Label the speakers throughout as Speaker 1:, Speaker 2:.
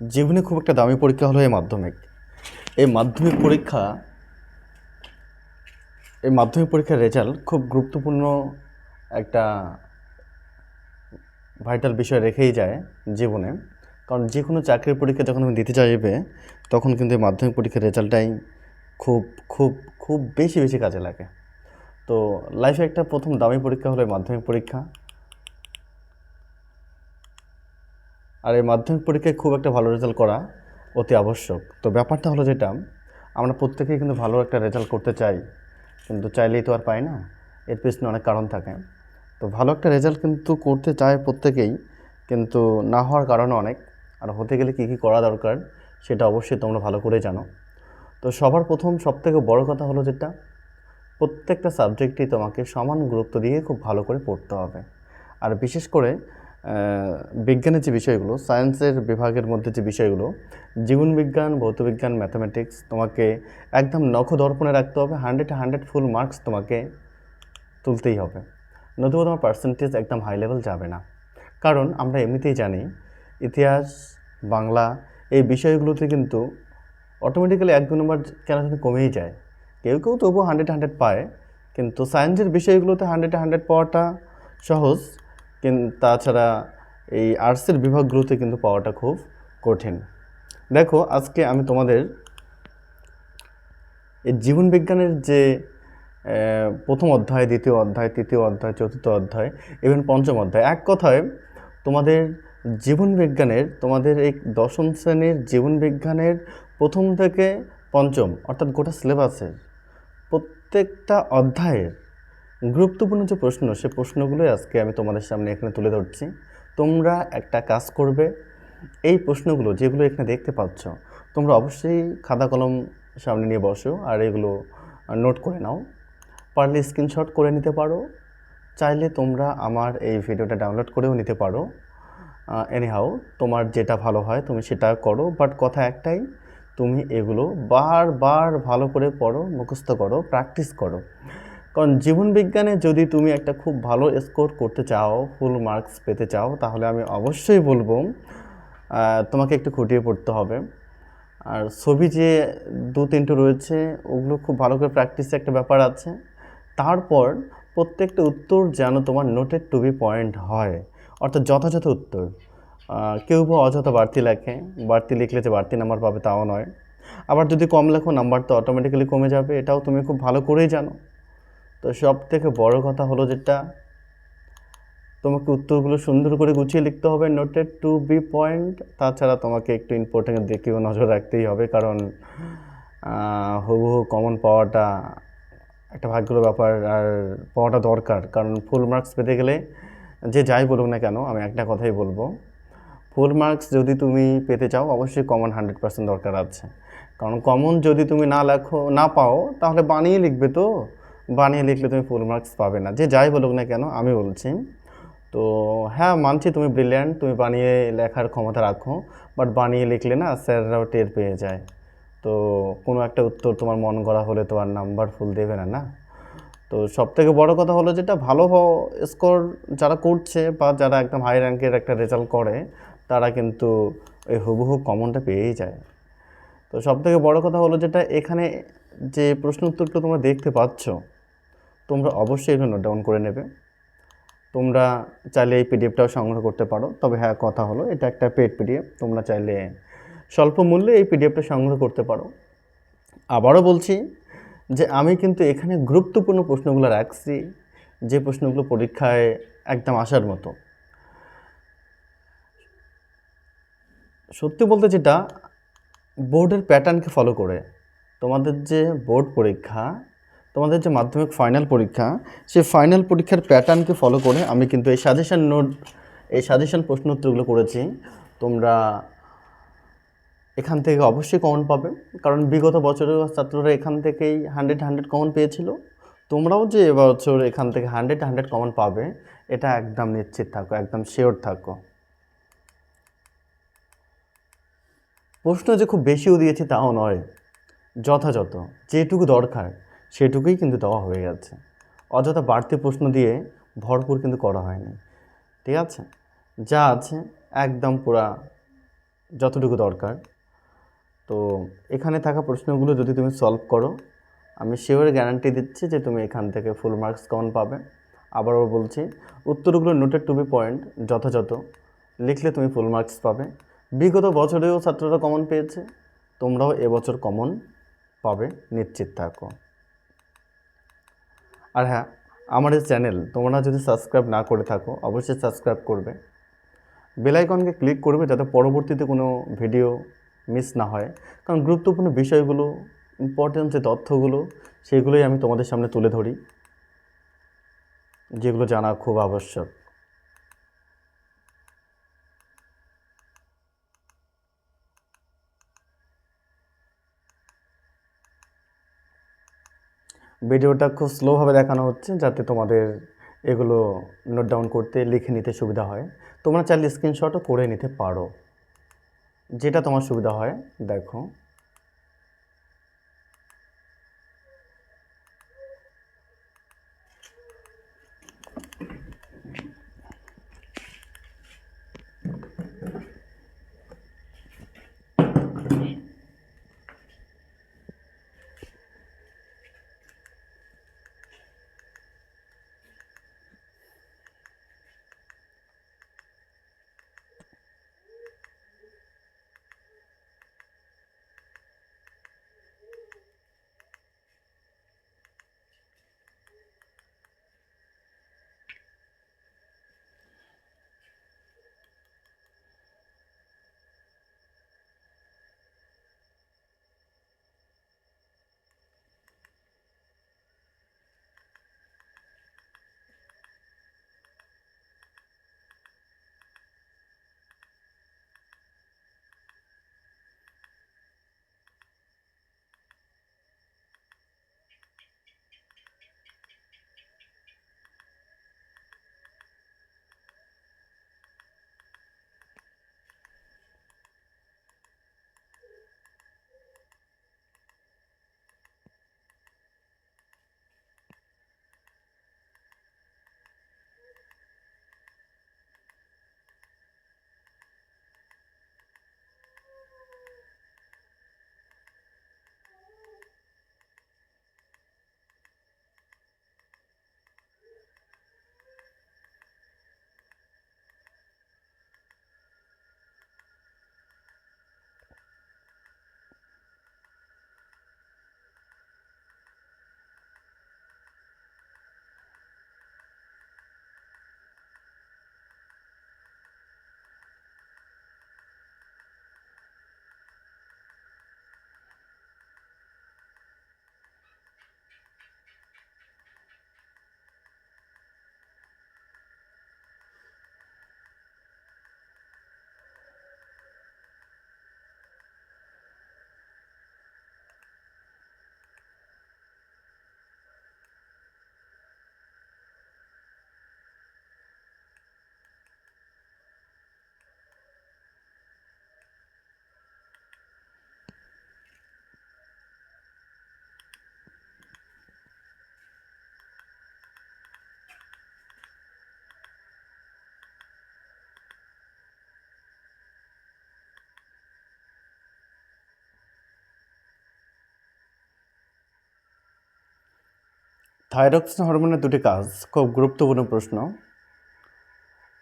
Speaker 1: জীবনে খুব একটা দামি পরীক্ষা হলো এই মাধ্যমিক। এই মাধ্যমিক পরীক্ষা এই মাধ্যমিক পরীক্ষার রেজাল্ট খুব গুরুত্বপূর্ণ একটা ভাইটাল বিষয় রেখেই যায় জীবনে। কারণ যে কোনো চাকরির পরীক্ষা যখন তুমি দিতে চাইবে তখন কিন্তু এই মাধ্যমিক পরীক্ষার রেজাল্টটাই খুব খুব খুব বেশি বেশি কাজে লাগে। তো লাইফে একটা প্রথম দামি পরীক্ষা হলো এই মাধ্যমিক পরীক্ষা। আর এই মাধ্যমিক পরীক্ষায় খুব একটা ভালো রেজাল্ট করা অতি আবশ্যক। তো ব্যাপারটা হলো যেটা, আমরা প্রত্যেকেই কিন্তু ভালো একটা রেজাল্ট করতে চাই, কিন্তু চাইলেই তো আর পাই না। এর পেছনে অনেক কারণ থাকে। তো ভালো একটা রেজাল্ট কিন্তু করতে চায় প্রত্যেকেই, কিন্তু না হওয়ার কারণও অনেক। আর হতে গেলে কী কী করা দরকার সেটা অবশ্যই তোমরা ভালো করেই জানো। তো সবার প্রথম সবথেকে বড় কথা হলো যেটা, প্রত্যেকটা সাবজেক্টই তোমাকে সমান গুরুত্ব দিয়ে খুব ভালো করে পড়তে হবে। আর বিশেষ করে বিজ্ঞানের যে বিষয়গুলো, সায়েন্সের বিভাগের মধ্যে যে বিষয়গুলো, জীবনবিজ্ঞান, ভৌতবিজ্ঞান, ম্যাথামেটিক্স, তোমাকে একদম নখদর্পণে রাখতে হবে। 100 ফুল মার্কস তোমাকে তুলতেই হবে, নতুবা তোমার পার্সেন্টেজ একদম হাই লেভেল যাবে না। কারণ আমরা এমনিতেই জানি ইতিহাস, বাংলা এই বিষয়গুলোতে কিন্তু অটোমেটিক্যালি 1-2 নম্বর কেন জানি কমেই যায়। কেউ কেউ তবুও 100 পায়, কিন্তু সায়েন্সের বিষয়গুলোতে 100 পাওয়াটা সহজ, কিন্তু তাছাড়া এই আর্টসের বিভাগগুলোতে কিন্তু পাওয়াটা খুব কঠিন। দেখো, আজকে আমি তোমাদের এই জীবনবিজ্ঞানের যে প্রথম অধ্যায়, দ্বিতীয় অধ্যায়, তৃতীয় অধ্যায়, চতুর্থ অধ্যায়, ইভেন পঞ্চম অধ্যায়, এক কথায় তোমাদের জীবনবিজ্ঞানের, তোমাদের এই দশম শ্রেণীর জীবনবিজ্ঞানের প্রথম থেকে পঞ্চম অর্থাৎ গোটা সিলেবাসের প্রত্যেকটা অধ্যায়ের গুরুত্বপূর্ণ যে প্রশ্ন, সে প্রশ্নগুলোই আজকে আমি তোমাদের সামনে এখানে তুলে ধরছি। তোমরা একটা কাজ করবে, এই প্রশ্নগুলো যেগুলো এখানে দেখতে পাচ্ছ, তোমরা অবশ্যই খাতা কলম সামনে নিয়ে বসো আর এগুলো নোট করে নাও। পারলে স্ক্রিনশট করে নিতে পারো, চাইলে তোমরা আমার এই ভিডিওটা ডাউনলোড করেও নিতে পারো। এনিহাউ, তোমার যেটা ভালো হয় তুমি সেটা করো, বাট কথা একটাই, তুমি এগুলো বারবার ভালো করে পড়ো, মুখস্থ করো, প্র্যাকটিস করো। কারণ জীবনবিজ্ঞানে যদি তুমি একটা খুব ভালো স্কোর করতে চাও, ফুল মার্কস পেতে চাও, তাহলে আমি অবশ্যই বলবো তোমাকে একটু খুঁটিয়ে পড়তে হবে। আর ছবি যে 2-3টে রয়েছে ওগুলো খুব ভালো করে প্র্যাকটিসে একটা ব্যাপার আছে। তারপর প্রত্যেকটা উত্তর যেন তোমার নোটেড টু বি পয়েন্ট হয়, অর্থাৎ যথাযথ উত্তর। কেউ বা অযথা বাড়তি লেখে, বাড়তি লিখলে যে বাড়তি নাম্বার পাবে তাও নয়। আবার যদি কম লেখো নাম্বার তো অটোমেটিক্যালি কমে যাবে, এটাও তুমি খুব ভালো করেই জানো। তো সব থেকে বড় কথা হলো যেটা, তোমাকে উত্তরগুলো সুন্দর করে গুছিয়ে লিখতে হবে, নোটেড টু বি পয়েন্ট। তাছাড়া তোমাকে একটু ইম্পর্টেন্টের দিকেও নজর রাখতেই হবে, কারণ হুবহু কমন পাওয়াটা একটা ভাগ্যের ব্যাপার, আর পাওয়াটা দরকার। কারণ ফুল মার্কস পেতে গেলে যে যাই বলুক না কেন, আমি একটা কথাই বলবো, ফুল মার্কস যদি তুমি পেতে চাও অবশ্যই কমন 100% দরকার আছে। কারণ কমন যদি তুমি না পাও, তাহলে বানিয়ে লিখবে, তো বানিয়ে লিখলে তুমি ফুল মার্কস পাবে না, যে যাই বলুক না কেন আমি বলছি। তো হ্যাঁ, মানছি তুমি ব্রিলিয়ান্ট, তুমি বানিয়ে লেখার ক্ষমতা রাখো, বাট বানিয়ে লিখলে না স্যাররাও টের পেয়ে যায়। তো কোনো একটা উত্তর তোমার মন গড়া হলে তো আর নাম্বার ফুল দেবে না, না? তো সবথেকে বড় কথা হলো যেটা, ভালো স্কোর যারা করছে বা যারা একদম হাই র্যাঙ্কের একটা রেজাল্ট করে, তারা কিন্তু ওই হুবহু কমনটা পেয়েই যায়। তো সবথেকে বড় কথা হলো যেটা, এখানে যে প্রশ্ন উত্তরটা তোমরা দেখতে পাচ্ছ, তোমরা অবশ্যই এগুলো নোট ডাউন করে নেবে। তোমরা চাইলে এই পিডিএফটাও সংগ্রহ করতে পারো, তবে হ্যাঁ, কথা হলো এটা একটা পেড পিডিএফ, তোমরা চাইলে স্বল্প মূল্যে এই পিডিএফটা সংগ্রহ করতে পারো। আবারও বলছি যে আমি কিন্তু এখানে গুরুত্বপূর্ণ প্রশ্নগুলো রাখছি, যে প্রশ্নগুলো পরীক্ষায় একদম আসার মতো। সত্যি বলতে যেটা, বোর্ডের প্যাটার্নকে ফলো করে তোমাদের যে বোর্ড পরীক্ষা, তোমাদের যে মাধ্যমিক ফাইনাল পরীক্ষা, সেই ফাইনাল পরীক্ষার প্যাটার্নকে ফলো করে আমি কিন্তু এই সাজেশন প্রশ্ন উত্তরগুলো করেছি। তোমরা এখান থেকে অবশ্যই কমন পাবে, কারণ বিগত বছরেও ছাত্ররা এখান থেকেই 100 কমন পেয়েছিল। তোমরাও যে এবছর এখান থেকে 100 কমন পাবে, এটা একদম নিশ্চিত থাকো, একদম শিওর থাকো। প্রশ্ন যে খুব বেশিও দিয়েছি তাও নয়, যথাযথ যেটুকু দরকার সেটুকুই কিন্তু দেওয়া হয়ে গেছে। অযথা বাড়তি প্রশ্ন দিয়ে ভরপুর কিন্তু করা হয়নি, ঠিক আছে? যা আছে একদম পুরা যতটুকু দরকার। তো এখানে থাকা প্রশ্নগুলো যদি তুমি সলভ করো, আমি শিওর গ্যারান্টি দিচ্ছি যে তুমি এখান থেকে ফুল মার্কস কমন পাবে। আবারও বলছি, উত্তরগুলো নোটেড টু বি পয়েন্ট যথাযথ লিখলে তুমি ফুল মার্কস পাবে। বিগত বছরেও ছাত্ররা কমন পেয়েছে, তোমরাও এবছর কমন পাবে, নিশ্চিত থাকো। আর হ্যাঁ, আমার এই চ্যানেল তোমরা যদি সাবস্ক্রাইব না করে থাকো অবশ্যই সাবস্ক্রাইব করবে, বেল আইকনকে ক্লিক করবে যাতে পরবর্তীতে কোনো ভিডিও মিস না হয়। কারণ গুরুত্বপূর্ণ বিষয়গুলো, ইম্পর্টেন্ট যে তথ্যগুলো, সেগুলোই আমি তোমাদের সামনে তুলে ধরি, যেগুলো জানা খুব আবশ্যক। ভিডিওটা খুব স্লোভাবে দেখানো হচ্ছে যাতে তোমাদের এগুলো নোট ডাউন করতে, লিখে নিতে সুবিধা হয়। তোমরা চাইলে স্ক্রিনশটও করে নিতে পারো, যেটা তোমার সুবিধা হয়। দেখো, থাইরক্সিন হরমোনের দুটি কাজ খুব গুরুত্বপূর্ণ প্রশ্ন।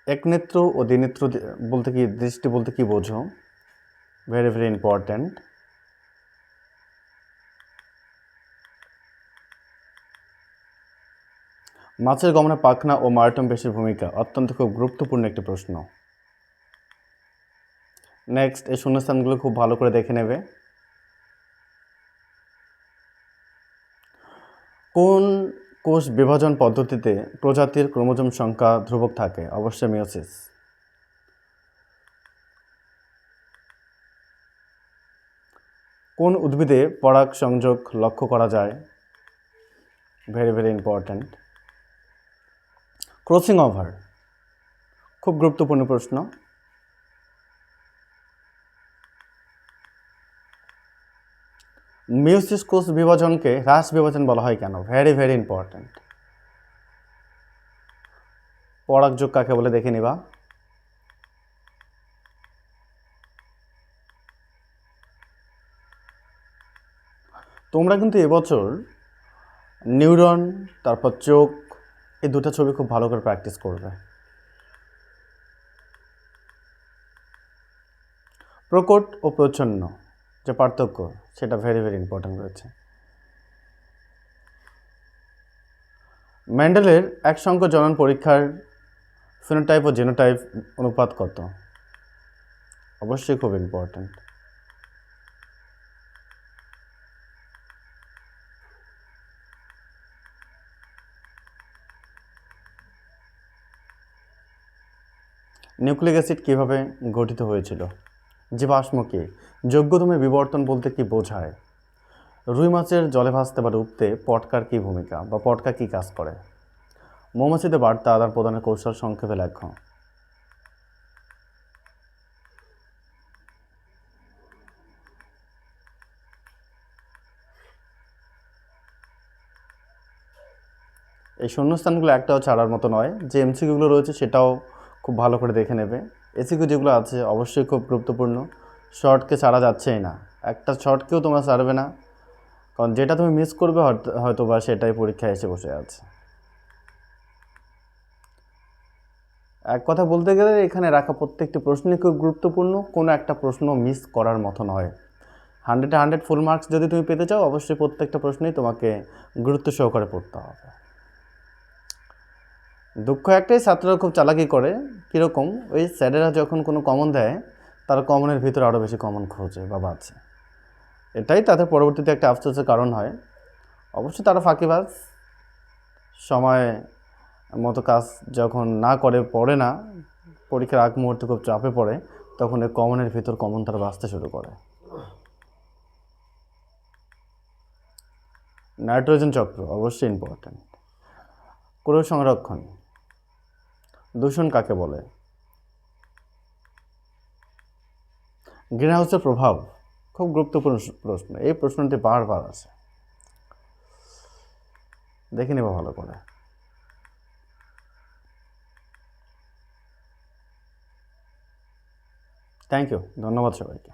Speaker 1: একনেত্র ও দ্বিনেত্র বলতে কি, দৃষ্টি বলতে কি বোঝো? Very very important. মাছের গমনে পাখনা ও মারাটম পেশির ভূমিকা অত্যন্ত খুব গুরুত্বপূর্ণ একটি প্রশ্ন। নেক্সট, এই শূন্যস্থানগুলো খুব ভালো করে দেখে নেবে। কোন কোষ বিভাজন পদ্ধতিতে প্রজাতির ক্রোমোজোম সংখ্যা ধ্রুবক থাকে? অবশ্যই মিওসিস। কোন উদ্ভিদে পরাগ সংযোগ লক্ষ্য করা যায়? Very very important. Crossing over খুব গুরুত্বপূর্ণ প্রশ্ন। মিওসিস কোষ বিভাজনকে হ্রাস বিভাজন বলা হয় কেন? Very very important. পরাগযোগ কাকে বলে দেখে নিবা। তোমরা কিন্তু এবছর নিউরন, তারপর চোখ, এই দুটো ছবি খুব ভালো করে প্র্যাকটিস করবে। প্রকট ও প্রচ্ছন্ন যে পার্থক্য, সেটা ভেরি ভেরি ইম্পর্ট্যান্ট রয়েছে। মেন্ডেলের এক সংখ্যক জনন পরীক্ষার ফিনোটাইপ ও জিনোটাইপ অনুপাত কত? অবশ্যই খুব ইম্পর্ট্যান্ট। নিউক্লিক অ্যাসিড কীভাবে গঠিত হয়েছিল? জীবাশ্ম কি? যোগ্যতমের বিবর্তন বলতে কি বোঝায়? রুই মাছের জলে ভাসতে বা ডুবতে পটকার কী ভূমিকা, বা পটকা কী কাজ করে? মৌমাছিতে বার্তা আদান প্রদানের কৌশল সংক্ষেপে লেখো। এই শূন্যস্থানগুলো একটাও ছাড়ার মতো নয়। যে এমসিকিউগুলো রয়েছে সেটাও খুব ভালো করে দেখে নেবে। এসিকিউ যেগুলো আছে অবশ্যই খুব গুরুত্বপূর্ণ, শর্টকে ছাড়া যাচ্ছেই না। একটা শর্টকেও তোমরা ছাড়বে না, কারণ যেটা তুমি মিস করবে হয়তো বা সেটাই পরীক্ষায় এসে বসে আছে। এক কথা বলতে গেলে এখানে রাখা প্রত্যেকটি প্রশ্নই খুব গুরুত্বপূর্ণ, কোনো একটা প্রশ্ন মিস করার মতো নয়। 100-এ 100 ফুল মার্কস যদি তুমি পেতে চাও, অবশ্যই প্রত্যেকটা প্রশ্নই তোমাকে গুরুত্ব সহকারে পড়তে হবে। দুঃখ একটাই, ছাত্ররা খুব চালাকি করে। কীরকম? ওই স্যারেরা যখন কোনো কমন দেয়, তারা কমনের ভিতরে আরও বেশি কমন খোঁজে বা বাঁচে। এটাই তাদের পরবর্তীতে একটা আফসোসের কারণ হয়। অবশ্যই তারা ফাঁকিবাজ, সময় মতো কাজ যখন না করে, পড়ে না, পরীক্ষার আগ মুহূর্তে খুব চাপে পড়ে, তখন এই কমনের ভিতর কমন তারা বাঁচতে শুরু করে। নাইট্রোজেন চক্র অবশ্যই ইম্পর্ট্যান্ট। ক্রয় সংরক্ষণ, দূষণ কাকে বলে? গ্রিনহাউসের প্রভাব খুব গুরুত্বপূর্ণ প্রশ্ন। এই প্রশ্নটি বারবার আসে, দেখে নেব ভালো করে। থ্যাংক ইউ, ধন্যবাদ সবাইকে।